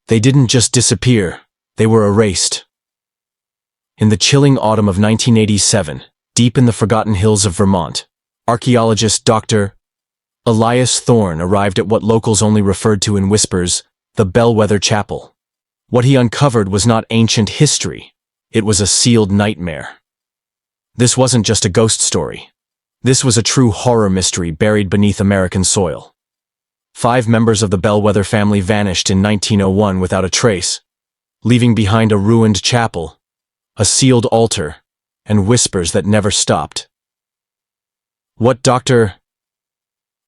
They didn't just disappear, they were erased. In the chilling autumn of 1987, deep in the forgotten hills of Vermont, archaeologist Dr. Elias Thorne arrived at what locals only referred to in whispers, the Bellwether Chapel. What he uncovered was not ancient history, it was a sealed nightmare. This wasn't just a ghost story. This was a true horror mystery buried beneath American soil. 5 members of the Bellwether family vanished in 1901 without a trace, leaving behind a ruined chapel, a sealed altar, and whispers that never stopped. What Dr.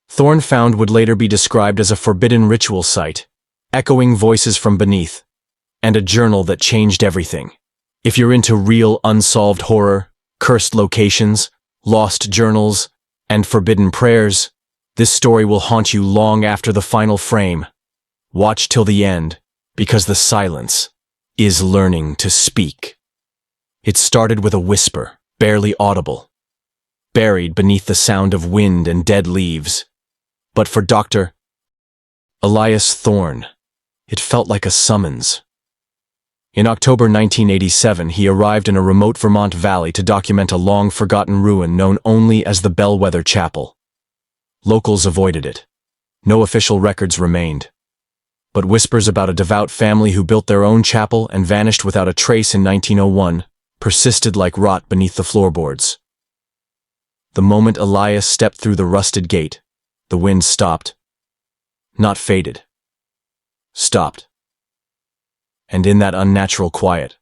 Thorne found would later be described as a forbidden ritual site, echoing voices from beneath, and a journal that changed everything. If you're into real unsolved horror, cursed locations, lost journals, and forbidden prayers, this story will haunt you long after the final frame. Watch till the end, because the silence is learning to speak. It started with a whisper, barely audible, buried beneath the sound of wind and dead leaves. But for Dr. Elias Thorne, it felt like a summons. In October 1987, he arrived in a remote Vermont valley to document a long-forgotten ruin known only as the Bellwether Chapel. Locals avoided it. No official records remained. But whispers about a devout family who built their own chapel and vanished without a trace in 1901 persisted like rot beneath the floorboards. The moment Elias stepped through the rusted gate, the wind stopped. Not faded. Stopped. And in that unnatural quiet,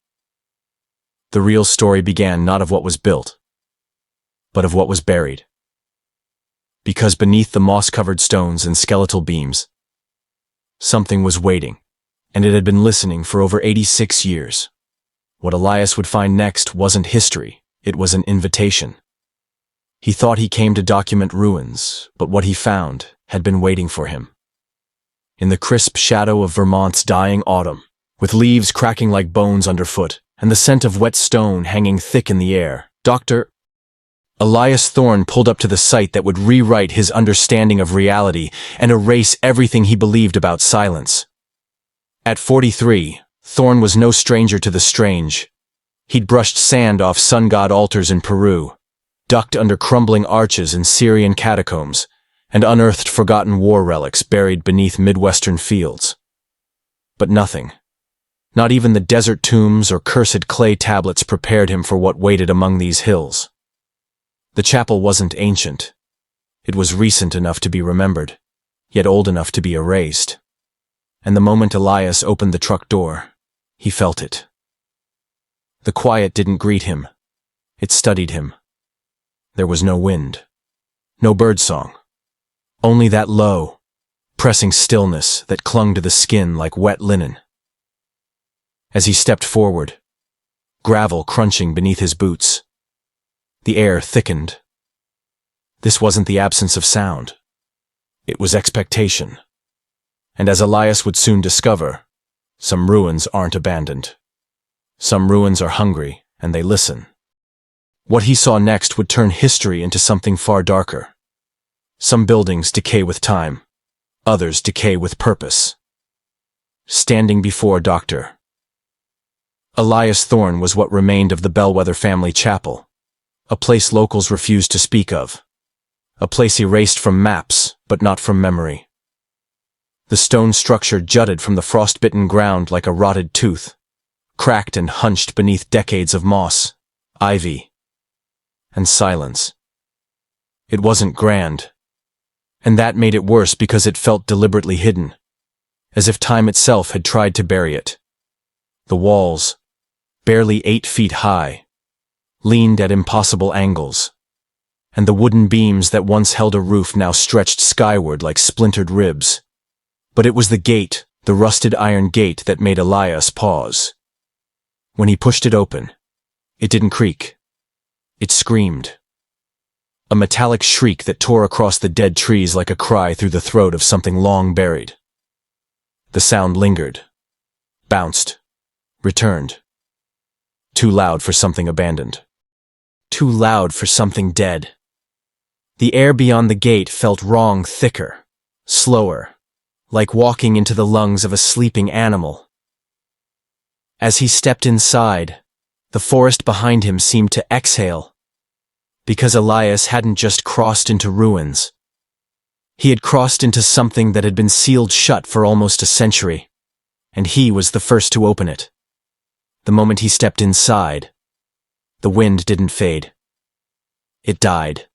the real story began not of what was built, but of what was buried. Because beneath the moss-covered stones and skeletal beams, something was waiting, and it had been listening for over 86 years. What Elias would find next wasn't history, it was an invitation. He thought he came to document ruins, but what he found had been waiting for him. In the crisp shadow of Vermont's dying autumn, with leaves cracking like bones underfoot, and the scent of wet stone hanging thick in the air, Dr. Elias Thorne pulled up to the site that would rewrite his understanding of reality and erase everything he believed about silence. At 43, Thorne was no stranger to the strange. He'd brushed sand off sun god altars in Peru, ducked under crumbling arches in Syrian catacombs, and unearthed forgotten war relics buried beneath Midwestern fields. But nothing. Not even the desert tombs or cursed clay tablets prepared him for what waited among these hills. The chapel wasn't ancient. It was recent enough to be remembered, yet old enough to be erased. And the moment Elias opened the truck door, he felt it. The quiet didn't greet him. It studied him. There was no wind, no birdsong, only that low, pressing stillness that clung to the skin like wet linen. As he stepped forward, gravel crunching beneath his boots, the air thickened. This wasn't the absence of sound. It was expectation. And as Elias would soon discover, some ruins aren't abandoned. Some ruins are hungry, and they listen. What he saw next would turn history into something far darker. Some buildings decay with time, others decay with purpose. Standing before Dr. Elias Thorne was what remained of the Bellwether family chapel, a place locals refused to speak of, a place erased from maps, but not from memory. The stone structure jutted from the frost-bitten ground like a rotted tooth, cracked and hunched beneath decades of moss, ivy, and silence. It wasn't grand, and that made it worse because it felt deliberately hidden, as if time itself had tried to bury it. The walls, barely 8 feet high, leaned at impossible angles, and the wooden beams that once held a roof now stretched skyward like splintered ribs. But it was the gate, the rusted iron gate, that made Elias pause. When he pushed it open, it didn't creak. It screamed. A metallic shriek that tore across the dead trees like a cry through the throat of something long buried. The sound lingered, bounced, returned. Too loud for something abandoned. Too loud for something dead. The air beyond the gate felt wrong, thicker, slower, like walking into the lungs of a sleeping animal. As he stepped inside, the forest behind him seemed to exhale, because Elias hadn't just crossed into ruins. He had crossed into something that had been sealed shut for almost a century, and he was the first to open it. The moment he stepped inside, the wind didn't fade. It died.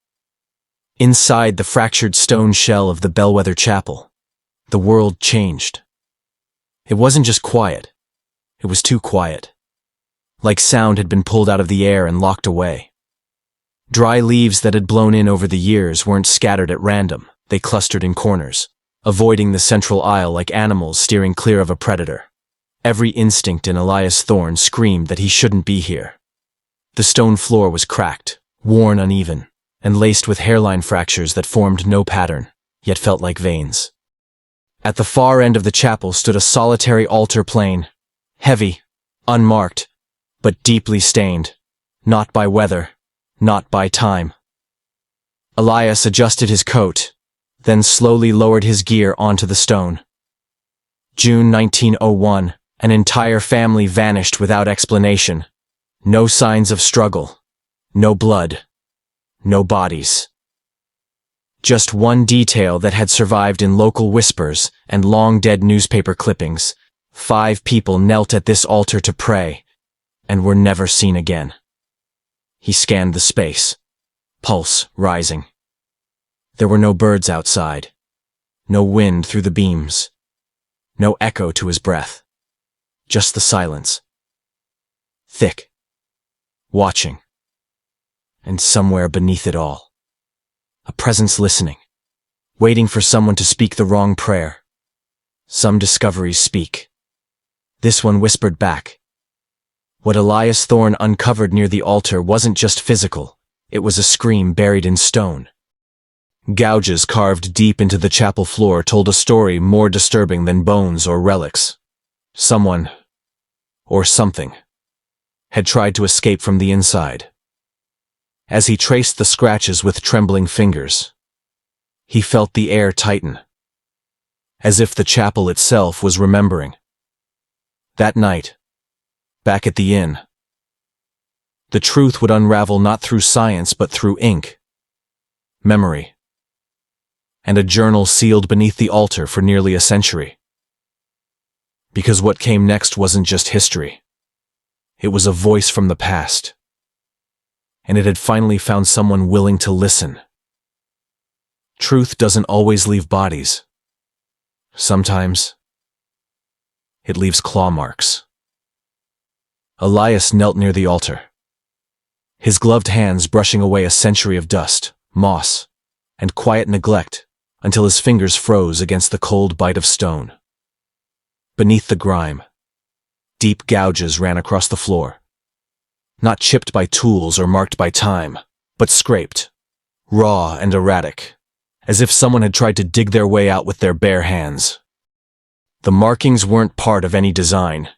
Inside the fractured stone shell of the Bellwether Chapel, the world changed. It wasn't just quiet. It was too quiet. Like sound had been pulled out of the air and locked away. Dry leaves that had blown in over the years weren't scattered at random. They clustered in corners, avoiding the central aisle like animals steering clear of a predator. Every instinct in Elias Thorne screamed that he shouldn't be here. The stone floor was cracked, worn uneven, and laced with hairline fractures that formed no pattern, yet felt like veins. At the far end of the chapel stood a solitary altar plane, heavy, unmarked, but deeply stained, not by weather, not by time. Elias adjusted his coat, then slowly lowered his gear onto the stone. June 1901, an entire family vanished without explanation. No signs of struggle, no blood, no bodies. Just one detail that had survived in local whispers and long-dead newspaper clippings. 5 people knelt at this altar to pray, and were never seen again. He scanned the space, pulse rising. There were no birds outside, no wind through the beams, no echo to his breath, just the silence. Thick, watching, and somewhere beneath it all, a presence listening, waiting for someone to speak the wrong prayer. Some discoveries speak. This one whispered back. What Elias Thorne uncovered near the altar wasn't just physical, it was a scream buried in stone. Gouges carved deep into the chapel floor told a story more disturbing than bones or relics. Someone, or something, had tried to escape from the inside. As he traced the scratches with trembling fingers, he felt the air tighten, as if the chapel itself was remembering. That night, back at the inn, the truth would unravel not through science but through ink, memory, and a journal sealed beneath the altar for nearly a century. Because what came next wasn't just history. It was a voice from the past. And it had finally found someone willing to listen. Truth doesn't always leave bodies. Sometimes, it leaves claw marks. Elias knelt near the altar, his gloved hands brushing away a century of dust, moss, and quiet neglect until his fingers froze against the cold bite of stone. Beneath the grime, deep gouges ran across the floor. Not chipped by tools or marked by time, but scraped, raw and erratic, as if someone had tried to dig their way out with their bare hands. The markings weren't part of any design.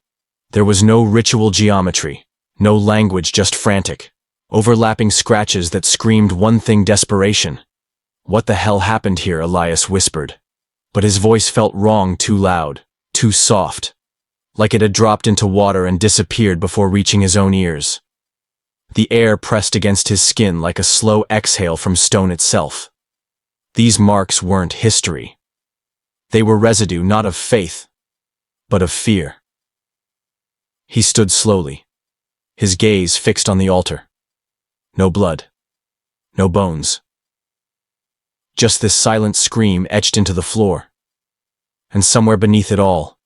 There was no ritual geometry, no language, just frantic, overlapping scratches that screamed one thing: desperation. What the hell happened here? Elias whispered, but his voice felt wrong, too loud, too soft, like it had dropped into water and disappeared before reaching his own ears. The air pressed against his skin like a slow exhale from stone itself. These marks weren't history. They were residue not of faith, but of fear. He stood slowly, his gaze fixed on the altar. No blood, no bones. Just this silent scream etched into the floor. And somewhere beneath it all,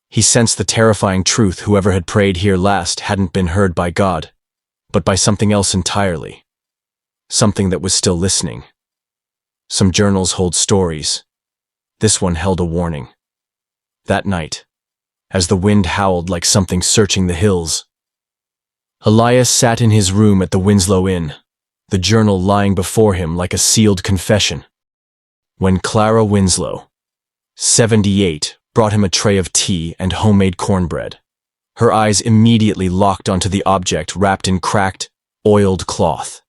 he sensed the terrifying truth: whoever had prayed here last hadn't been heard by God, but by something else entirely. Something that was still listening. Some journals hold stories. This one held a warning. That night, as the wind howled like something searching the hills, Elias sat in his room at the Winslow Inn, the journal lying before him like a sealed confession. When Clara Winslow, 78, brought him a tray of tea and homemade cornbread, her eyes immediately locked onto the object wrapped in cracked, oiled cloth.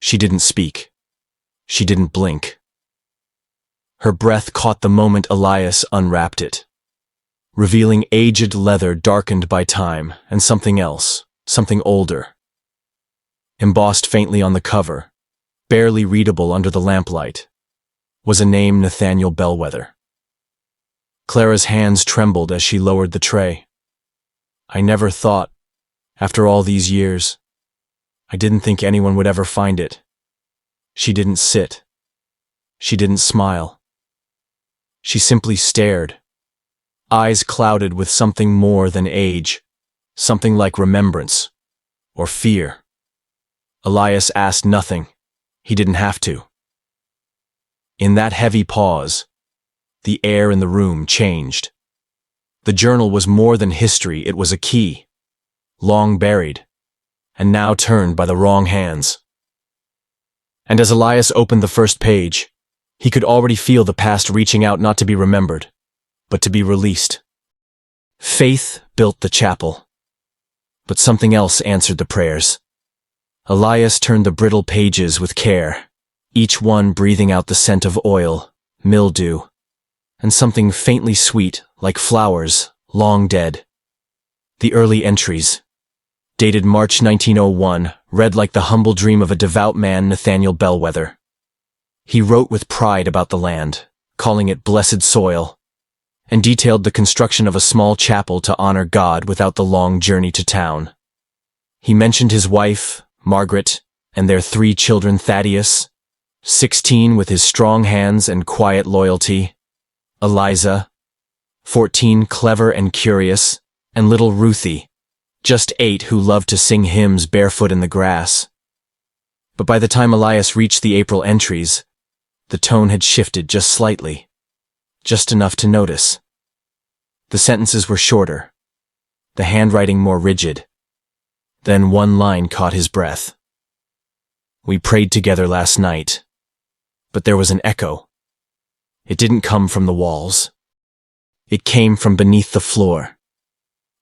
She didn't speak. She didn't blink. Her breath caught the moment Elias unwrapped it, revealing aged leather darkened by time and something else, something older. Embossed faintly on the cover, barely readable under the lamplight, was a name: Nathaniel Bellwether. Clara's hands trembled as she lowered the tray. I never thought, after all these years, I didn't think anyone would ever find it. She didn't sit. She didn't smile. She simply stared, eyes clouded with something more than age, something like remembrance or fear. Elias asked nothing. He didn't have to. In that heavy pause, the air in the room changed. The journal was more than history, it was a key, long buried, and now turned by the wrong hands. And as Elias opened the first page, he could already feel the past reaching out, not to be remembered, but to be released. Faith built the chapel, but something else answered the prayers. Elias turned the brittle pages with care, each one breathing out the scent of oil, mildew, and something faintly sweet like flowers long dead. The early entries, dated March 1901, read like the humble dream of a devout man, Nathaniel Bellwether. He wrote with pride about the land, calling it blessed soil, and detailed the construction of a small chapel to honor God without the long journey to town. He mentioned his wife, Margaret, and their 3 children: Thaddeus, 16 with his strong hands and quiet loyalty, Eliza, 14 clever and curious, and little Ruthie, just 8, who loved to sing hymns barefoot in the grass. But by the time Elias reached the April entries, the tone had shifted just slightly, just enough to notice. The sentences were shorter, the handwriting more rigid. Then one line caught his breath. We prayed together last night, but there was an echo. It didn't come from the walls. It came from beneath the floor.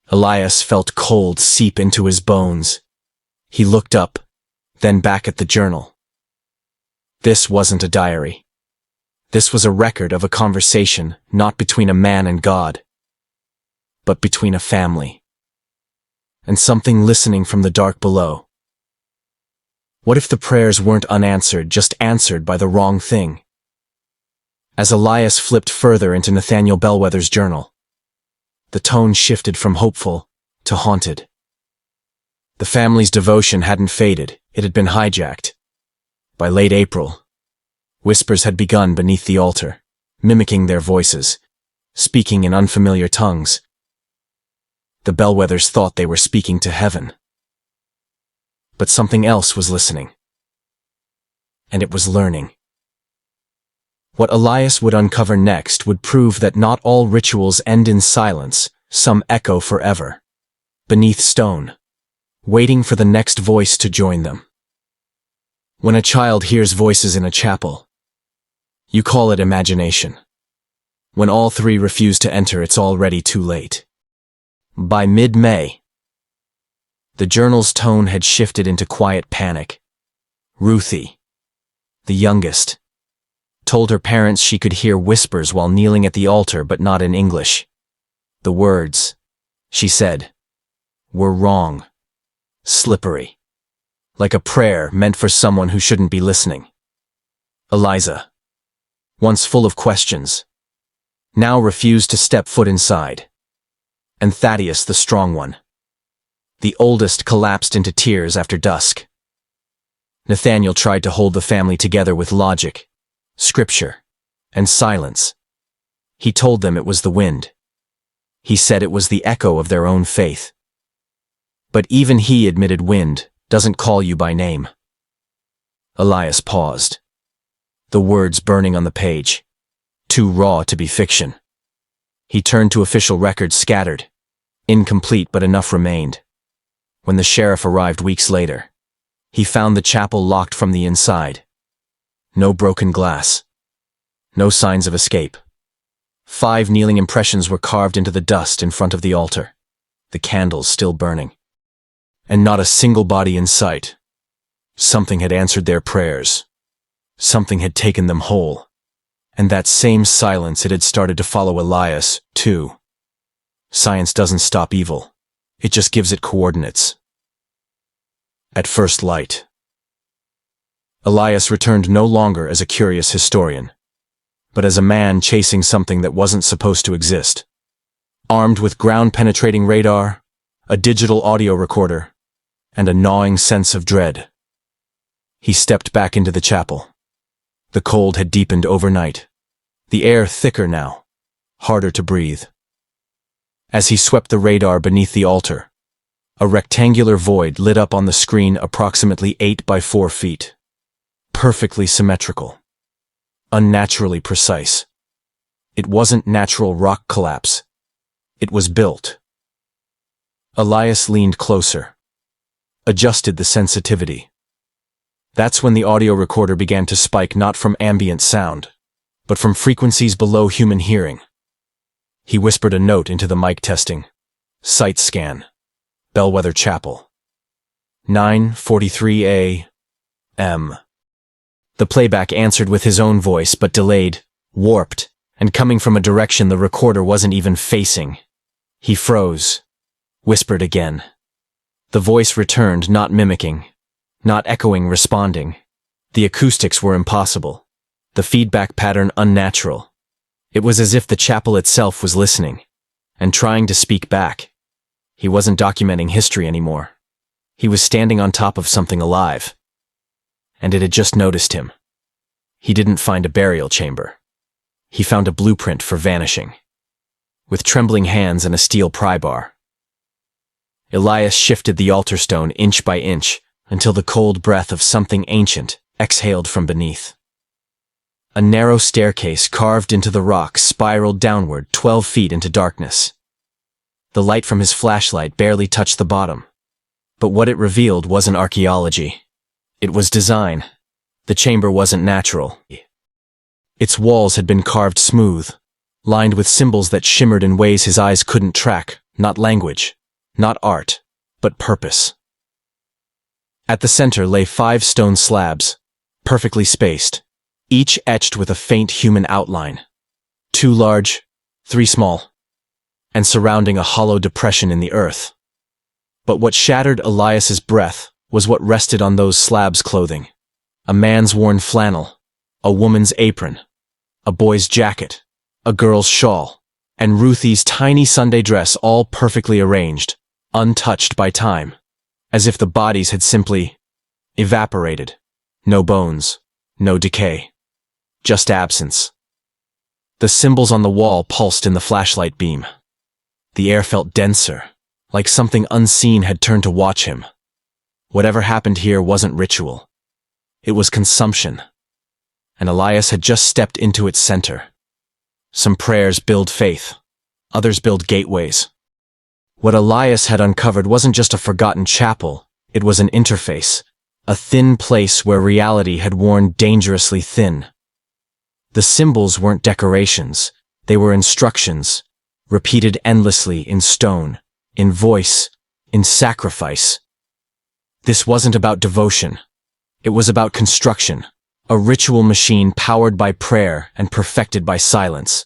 Elias felt cold seep into his bones. He looked up, then back at the journal. This wasn't a diary. This was a record of a conversation, not between a man and God, but between a family. And something listening from the dark below. What if the prayers weren't unanswered, just answered by the wrong thing? As Elias flipped further into Nathaniel Bellwether's journal, the tone shifted from hopeful to haunted. The family's devotion hadn't faded, it had been hijacked. By late April, whispers had begun beneath the altar, mimicking their voices, speaking in unfamiliar tongues. The Bellwethers thought they were speaking to heaven. But something else was listening. And it was learning. What Elias would uncover next would prove that not all rituals end in silence, some echo forever, beneath stone, waiting for the next voice to join them. When a child hears voices in a chapel, you call it imagination. When all 3 refuse to enter, it's already too late. By mid-May, the journal's tone had shifted into quiet panic. Ruthie, the youngest, told her parents she could hear whispers while kneeling at the altar, but not in English. The words, she said, were wrong, slippery, like a prayer meant for someone who shouldn't be listening. Eliza, once full of questions, now refused to step foot inside. And Thaddeus, the strong one, the oldest, collapsed into tears after dusk. Nathaniel tried to hold the family together with logic, scripture, and silence. He told them it was the wind. He said it was the echo of their own faith. But even he admitted wind doesn't call you by name. Elias paused, the words burning on the page, too raw to be fiction. He turned to official records scattered, incomplete, but enough remained. When the sheriff arrived weeks later, he found the chapel locked from the inside. No broken glass. No signs of escape. 5 kneeling impressions were carved into the dust in front of the altar, the candles still burning. And not a single body in sight. Something had answered their prayers. Something had taken them whole. And that same silence, it had started to follow Elias, too. Science doesn't stop evil. It just gives it coordinates. At first light. Elias returned no longer as a curious historian, but as a man chasing something that wasn't supposed to exist. Armed with ground-penetrating radar, a digital audio recorder, and a gnawing sense of dread. He stepped back into the chapel. The cold had deepened overnight, the air thicker now, harder to breathe. As he swept the radar beneath the altar, a rectangular void lit up on the screen approximately 8 by 4 feet. Perfectly symmetrical. Unnaturally precise. It wasn't natural rock collapse. It was built. Elias leaned closer, adjusted the sensitivity. That's when the audio recorder began to spike, not from ambient sound, but from frequencies below human hearing. He whispered a note into the mic testing. Site scan. Bellwether Chapel. 9:43 a.m. The playback answered with his own voice, but delayed, warped, and coming from a direction the recorder wasn't even facing. He froze, whispered again. The voice returned, not mimicking, not echoing, responding. The acoustics were impossible, the feedback pattern unnatural. It was as if the chapel itself was listening, and trying to speak back. He wasn't documenting history anymore. He was standing on top of something alive. And it had just noticed him. He didn't find a burial chamber. He found a blueprint for vanishing. With trembling hands and a steel pry bar. Elias shifted the altar stone inch by inch until the cold breath of something ancient exhaled from beneath. A narrow staircase carved into the rock spiraled downward 12 feet into darkness. The light from his flashlight barely touched the bottom. But what it revealed wasn't archaeology. It was design. The chamber wasn't natural. Its walls had been carved smooth, lined with symbols that shimmered in ways his eyes couldn't track, not language, not art, but purpose. At the center lay 5 stone slabs, perfectly spaced, each etched with a faint human outline. 2 large, 3 small, and surrounding a hollow depression in the earth. But what shattered Elias's breath was what rested on those slabs' clothing. A man's worn flannel, a woman's apron, a boy's jacket, a girl's shawl, and Ruthie's tiny Sunday dress, all perfectly arranged, untouched by time, as if the bodies had simply evaporated. No bones, no decay, just absence. The symbols on the wall pulsed in the flashlight beam. The air felt denser, like something unseen had turned to watch him. Whatever happened here wasn't ritual. It was consumption. And Elias had just stepped into its center. Some prayers build faith. Others build gateways. What Elias had uncovered wasn't just a forgotten chapel. It was an interface. A thin place where reality had worn dangerously thin. The symbols weren't decorations. They were instructions, repeated endlessly in stone, in voice, in sacrifice. This wasn't about devotion. It was about construction, a ritual machine powered by prayer and perfected by silence.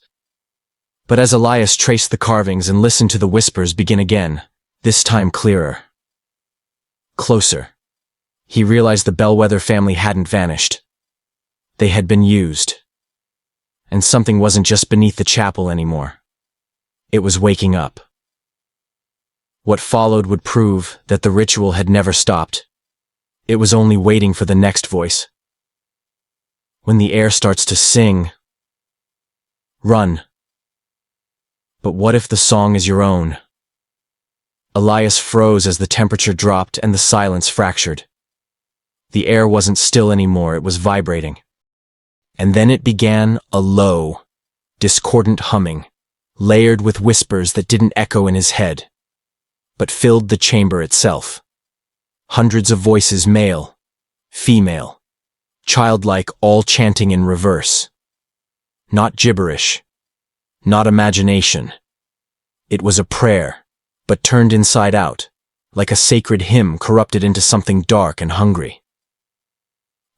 But as Elias traced the carvings and listened to the whispers begin again, this time clearer. Closer. He realized the Bellwether family hadn't vanished. They had been used. And something wasn't just beneath the chapel anymore. It was waking up. What followed would prove that the ritual had never stopped. It was only waiting for the next voice. When the air starts to sing, run. But what if the song is your own? Elias froze as the temperature dropped and the silence fractured. The air wasn't still anymore, it was vibrating. And then it began, a low, discordant humming, layered with whispers that didn't echo in his head, but filled the chamber itself. Hundreds of voices, male, female, childlike, all chanting in reverse. Not gibberish, not imagination. It was a prayer, but turned inside out, like a sacred hymn corrupted into something dark and hungry.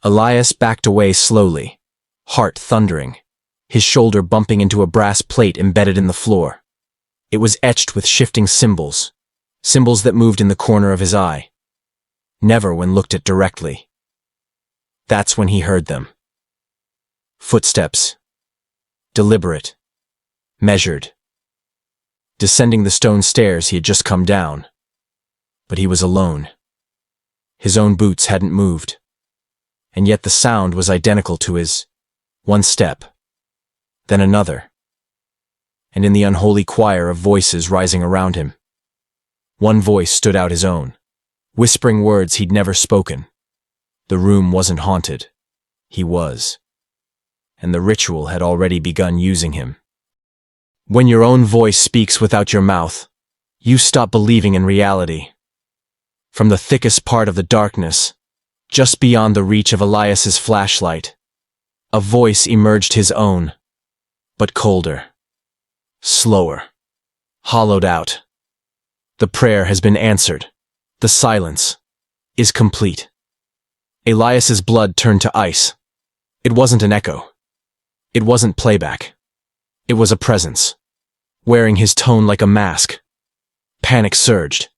Elias backed away slowly, heart thundering, his shoulder bumping into a brass plate embedded in the floor. It was etched with shifting symbols, symbols that moved in the corner of his eye. Never when looked at directly. That's when he heard them. Footsteps. Deliberate. Measured. Descending the stone stairs he had just come down. But he was alone. His own boots hadn't moved. And yet the sound was identical to his. One step. Then another. And in the unholy choir of voices rising around him, one voice stood out, his own, whispering words he'd never spoken. The room wasn't haunted. He was. And the ritual had already begun using him. When your own voice speaks without your mouth, you stop believing in reality. From the thickest part of the darkness, just beyond the reach of Elias's flashlight, a voice emerged, his own, but colder, slower, hollowed out. The prayer has been answered. The silence is complete. Elias's blood turned to ice. It wasn't an echo. It wasn't playback. It was a presence, wearing his tone like a mask. Panic surged.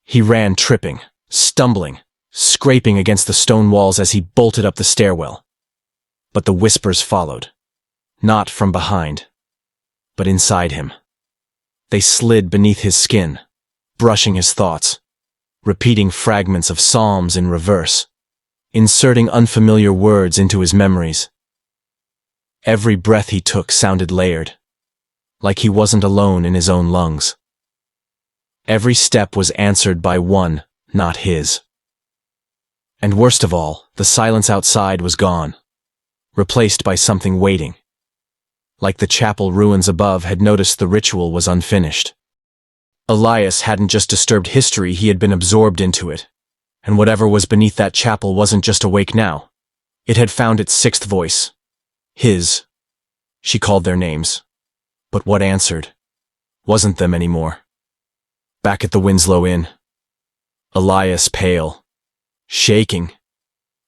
He ran, tripping, stumbling, scraping against the stone walls as he bolted up the stairwell. But the whispers followed, not from behind, but inside him. They slid beneath his skin, brushing his thoughts, repeating fragments of psalms in reverse, inserting unfamiliar words into his memories. Every breath he took sounded layered, like he wasn't alone in his own lungs. Every step was answered by one, not his. And worst of all, the silence outside was gone, replaced by something waiting. Like the chapel ruins above had noticed the ritual was unfinished. Elias hadn't just disturbed history, he had been absorbed into it. And whatever was beneath that chapel wasn't just awake now. It had found its sixth voice. His. She called their names. But what answered? Wasn't them anymore. Back at the Winslow Inn. Elias, pale, shaking.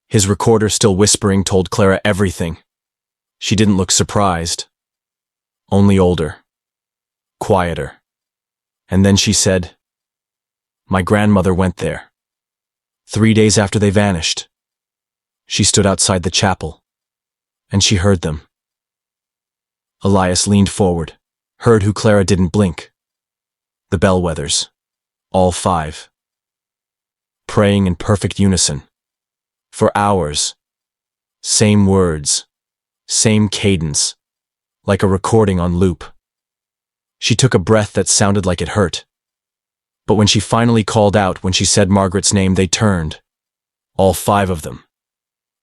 His recorder still whispering, told Clara everything. She didn't look surprised. Only older. Quieter. And then she said, "My grandmother went there. 3 days after they vanished. She stood outside the chapel, and she heard them." Elias leaned forward, heard who Clara didn't blink. The Bellwethers. All 5. Praying in perfect unison. For hours. Same words. Same cadence. Like a recording on loop. She took a breath that sounded like it hurt. But when she finally called out, when she said Margaret's name, they turned. All 5 of them.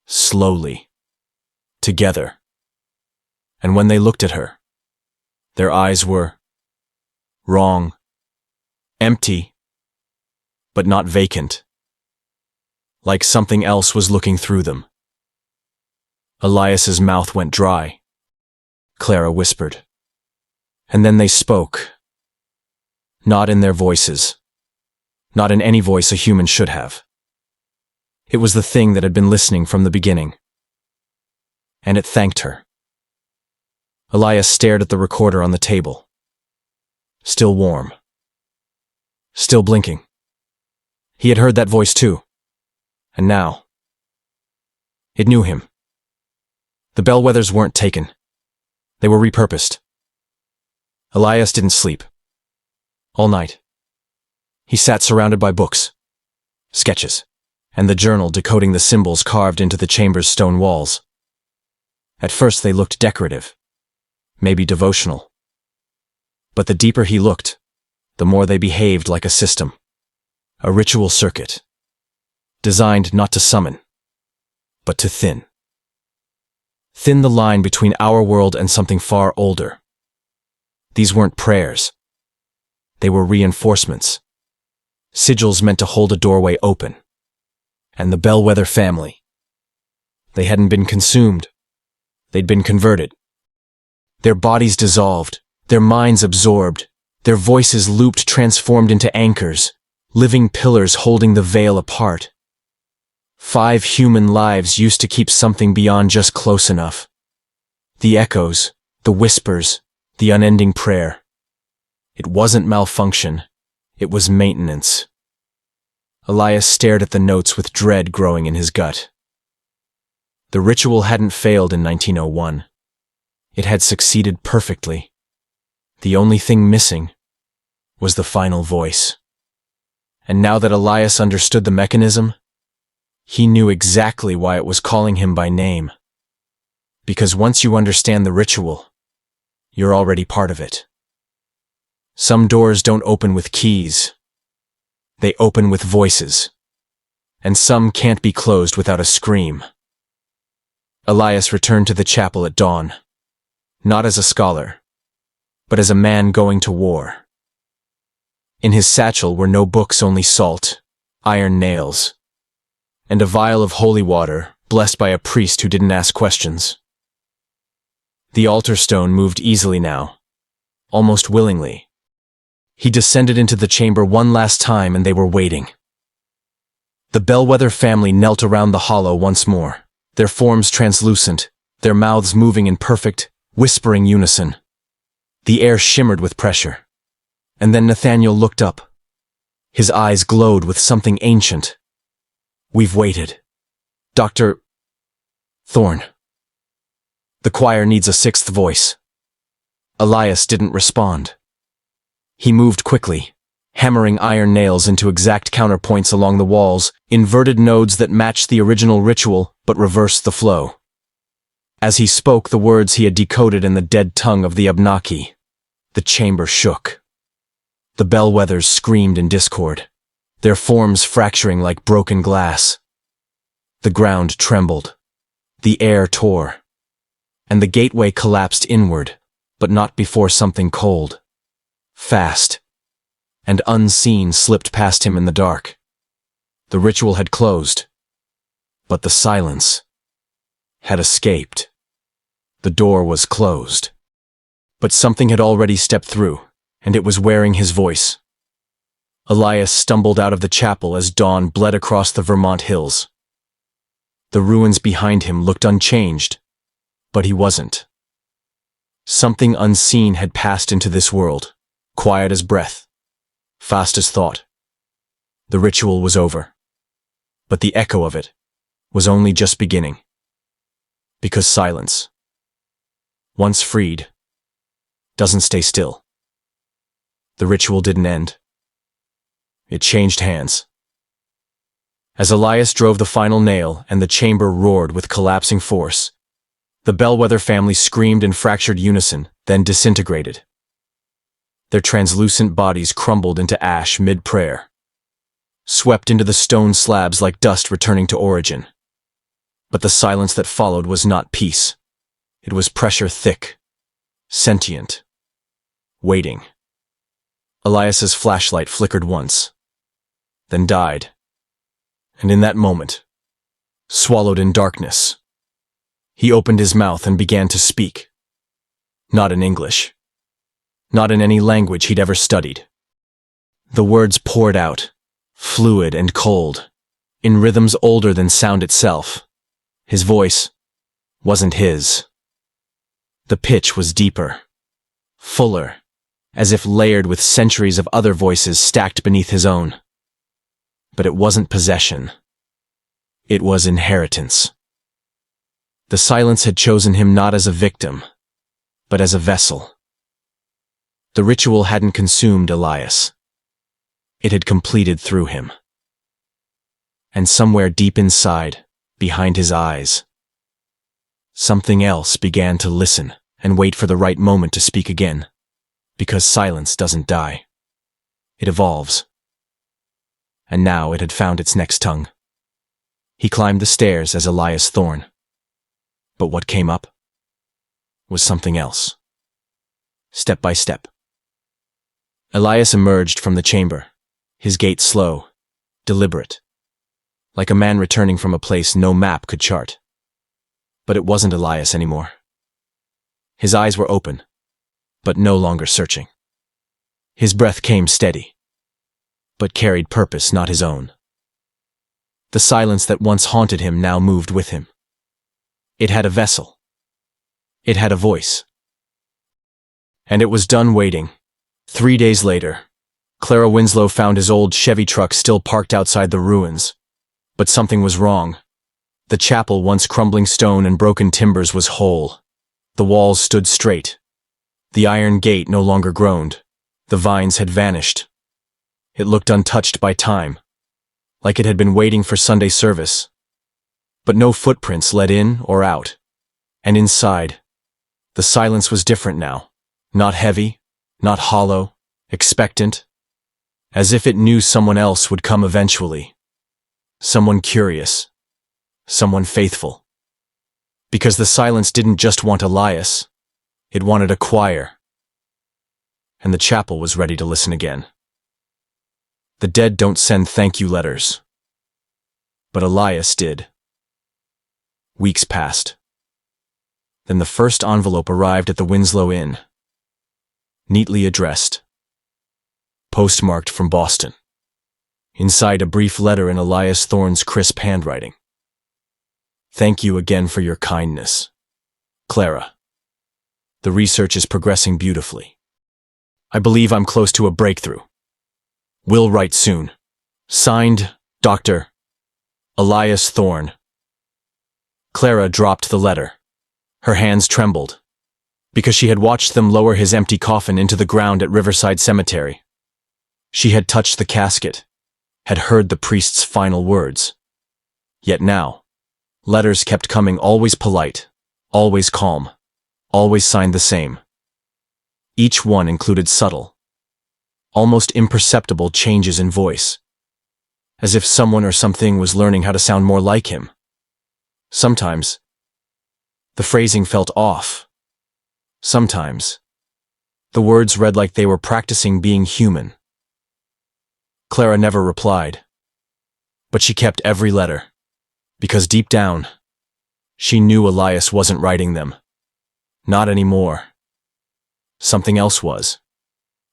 Slowly. Together. And when they looked at her, their eyes were wrong. Empty. But not vacant. Like something else was looking through them. Elias's mouth went dry. Clara whispered. And then they spoke. Not in their voices. Not in any voice a human should have. It was the thing that had been listening from the beginning. And it thanked her. Elias stared at the recorder on the table. Still warm. Still blinking. He had heard that voice too. And now. It knew him. The Bellwethers weren't taken. They were repurposed. Elias didn't sleep. All night. He sat surrounded by books, sketches, and the journal decoding the symbols carved into the chamber's stone walls. At first they looked decorative, maybe devotional. But the deeper he looked, the more they behaved like a system. A ritual circuit. Designed not to summon, but to thin. Thin the line between our world and something far older. These weren't prayers. They were reinforcements. Sigils meant to hold a doorway open. And the Bellwether family. They hadn't been consumed. They'd been converted. Their bodies dissolved, their minds absorbed, their voices looped, transformed into anchors, living pillars holding the veil apart. 5 human lives used to keep something beyond just close enough. The echoes, The whispers, the unending prayer. It wasn't malfunction, it was maintenance. Elias stared at the notes with dread growing in his gut. The ritual hadn't failed in 1901. It had succeeded perfectly. The only thing missing was the final voice. And now that Elias understood the mechanism, he knew exactly why it was calling him by name. Because once you understand the ritual, you're already part of it. Some doors don't open with keys. They open with voices. And some can't be closed without a scream. Elias returned to the chapel at dawn, not as a scholar, but as a man going to war. In his satchel were no books, only salt, iron nails, and a vial of holy water, blessed by a priest who didn't ask questions. The altar stone moved easily now, almost willingly. He descended into the chamber one last time, and they were waiting. The Bellwether family knelt around the hollow once more, their forms translucent, their mouths moving in perfect, whispering unison. The air shimmered with pressure. And then Nathaniel looked up. His eyes glowed with something ancient. "We've waited. Dr. Thorne. The choir needs a sixth voice." Elias didn't respond. He moved quickly, hammering iron nails into exact counterpoints along the walls, inverted nodes that matched the original ritual but reversed the flow. As he spoke the words he had decoded in the dead tongue of the Abenaki, the chamber shook. The Bellwethers screamed in discord, their forms fracturing like broken glass. The ground trembled, the air tore, and the gateway collapsed inward, but not before something cold, fast, and unseen slipped past him in the dark. The ritual had closed, but the silence had escaped. The door was closed, but something had already stepped through, and it was wearing his voice. Elias stumbled out of the chapel as dawn bled across the Vermont hills. The ruins behind him looked unchanged, but he wasn't. Something unseen had passed into this world, quiet as breath, fast as thought. The ritual was over, but the echo of it was only just beginning. Because silence, once freed, doesn't stay still. The ritual didn't end. It changed hands. As Elias drove the final nail and the chamber roared with collapsing force, the Bellwether family screamed in fractured unison, then disintegrated. Their translucent bodies crumbled into ash mid-prayer, swept into the stone slabs like dust returning to origin. But the silence that followed was not peace. It was pressure thick, sentient, waiting. Elias's flashlight flickered once, then died, and in that moment, swallowed in darkness, he opened his mouth and began to speak. Not in English, not in any language he'd ever studied. The words poured out, fluid and cold, in rhythms older than sound itself. His voice wasn't his. The pitch was deeper, fuller, as if layered with centuries of other voices stacked beneath his own. But it wasn't possession. It was inheritance. The silence had chosen him not as a victim, but as a vessel. The ritual hadn't consumed Elias. It had completed through him. And somewhere deep inside, behind his eyes, something else began to listen and wait for the right moment to speak again. Because silence doesn't die. It evolves. And now it had found its next tongue. He climbed the stairs as Elias Thorne. But what came up was something else. Step by step. Elias emerged from the chamber, his gait slow, deliberate, like a man returning from a place no map could chart. But it wasn't Elias anymore. His eyes were open, but no longer searching. His breath came steady, but carried purpose not his own. The silence that once haunted him now moved with him. It had a vessel. It had a voice. And it was done waiting. 3 days later, Clara Winslow found his old Chevy truck still parked outside the ruins. But something was wrong. The chapel, once crumbling stone and broken timbers, was whole. The walls stood straight. The iron gate no longer groaned. The vines had vanished. It looked untouched by time, like it had been waiting for Sunday service. But no footprints led in or out. And inside, the silence was different now. Not heavy, not hollow, expectant. As if it knew someone else would come eventually. Someone curious. Someone faithful. Because the silence didn't just want Elias. It wanted a choir. And the chapel was ready to listen again. The dead don't send thank you letters. But Elias did. Weeks passed. Then the first envelope arrived at the Winslow Inn. Neatly addressed. Postmarked from Boston. Inside, a brief letter in Elias Thorne's crisp handwriting. Thank you again for your kindness. Clara. The research is progressing beautifully. I believe I'm close to a breakthrough. Will write soon. Signed, Dr. Elias Thorne. Clara dropped the letter. Her hands trembled, because she had watched them lower his empty coffin into the ground at Riverside Cemetery. She had touched the casket, had heard the priest's final words. Yet now, letters kept coming, always polite, always calm, always signed the same. Each one included subtle, almost imperceptible changes in voice, as if someone or something was learning how to sound more like him. Sometimes, the phrasing felt off. Sometimes, the words read like they were practicing being human. Clara never replied, but she kept every letter, because deep down, she knew Elias wasn't writing them. Not anymore. Something else was,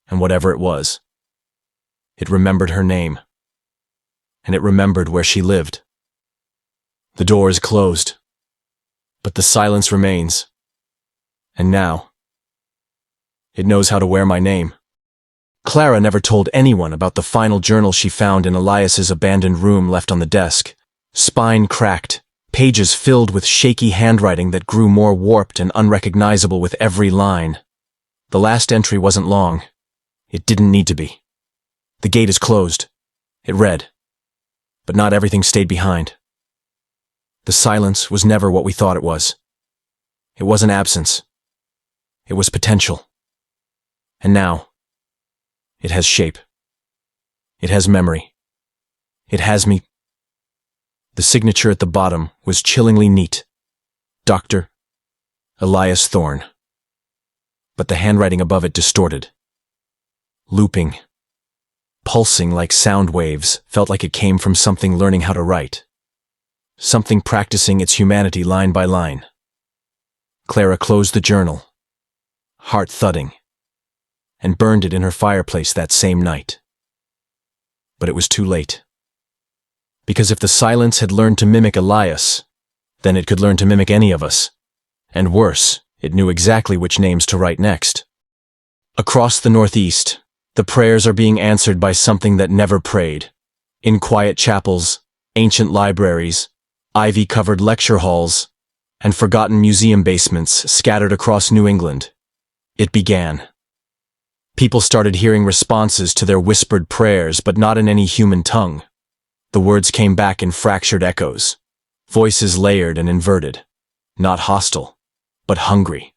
and whatever it was, it remembered her name, and it remembered where she lived. The door is closed, but the silence remains, and now, it knows how to wear my name. Clara never told anyone about the final journal she found in Elias's abandoned room, left on the desk, spine cracked, pages filled with shaky handwriting that grew more warped and unrecognizable with every line. The last entry wasn't long. It didn't need to be. The gate is closed, it read, but not everything stayed behind. The silence was never what we thought it was. It wasn't absence. It was potential. And now, it has shape. It has memory. It has me. The signature at the bottom was chillingly neat. Dr. Elias Thorne. But the handwriting above it distorted. Looping. Pulsing like sound waves, felt like it came from something learning how to write. Something practicing its humanity line by line. Clara closed the journal, heart thudding, and burned it in her fireplace that same night. But it was too late. Because if the silence had learned to mimic Elias, then it could learn to mimic any of us. And worse, it knew exactly which names to write next. Across the Northeast, the prayers are being answered by something that never prayed. In quiet chapels, ancient libraries, ivy-covered lecture halls, and forgotten museum basements scattered across New England, it began. People started hearing responses to their whispered prayers, but not in any human tongue. The words came back in fractured echoes, voices layered and inverted, not hostile, but hungry.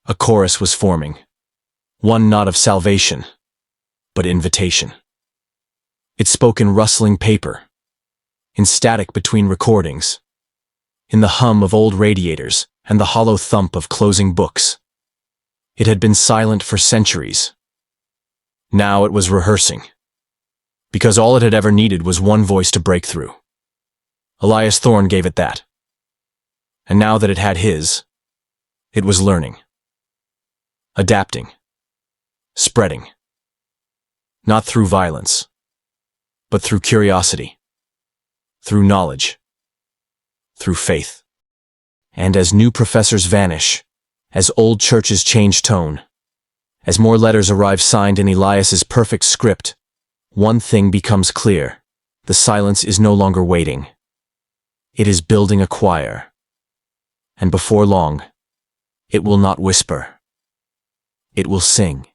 A chorus was forming, one not of salvation, but invitation. It spoke in rustling paper, in static between recordings, in the hum of old radiators and the hollow thump of closing books. It had been silent for centuries. Now it was rehearsing, because all it had ever needed was one voice to break through. Elias Thorne gave it that. And now that it had his, it was learning, adapting, spreading. Not through violence, but through curiosity, through knowledge, through faith. And as new professors vanish, as old churches change tone, As more letters arrive signed in Elias's perfect script, one thing becomes clear. The silence is no longer waiting. It is building a choir. And before long, it will not whisper. It will sing.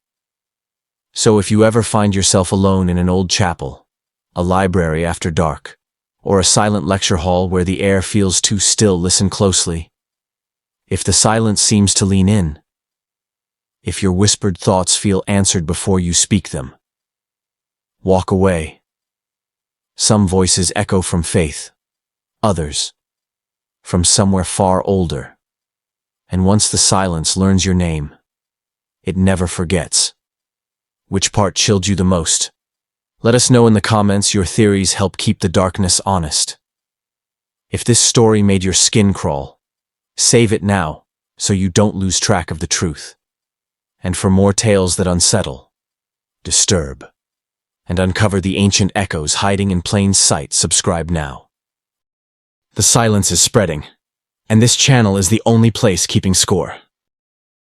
So if you ever find yourself alone in an old chapel, a library after dark, or a silent lecture hall where the air feels too still, listen closely. If the silence seems to lean in, if your whispered thoughts feel answered before you speak them, walk away. Some voices echo from faith, others from somewhere far older. And once the silence learns your name, it never forgets. Which part chilled you the most? Let us know in the comments. Your theories help keep the darkness honest. If this story made your skin crawl, save it now so you don't lose track of the truth. And for more tales that unsettle, disturb, and uncover the ancient echoes hiding in plain sight, subscribe now. The silence is spreading, and this channel is the only place keeping score.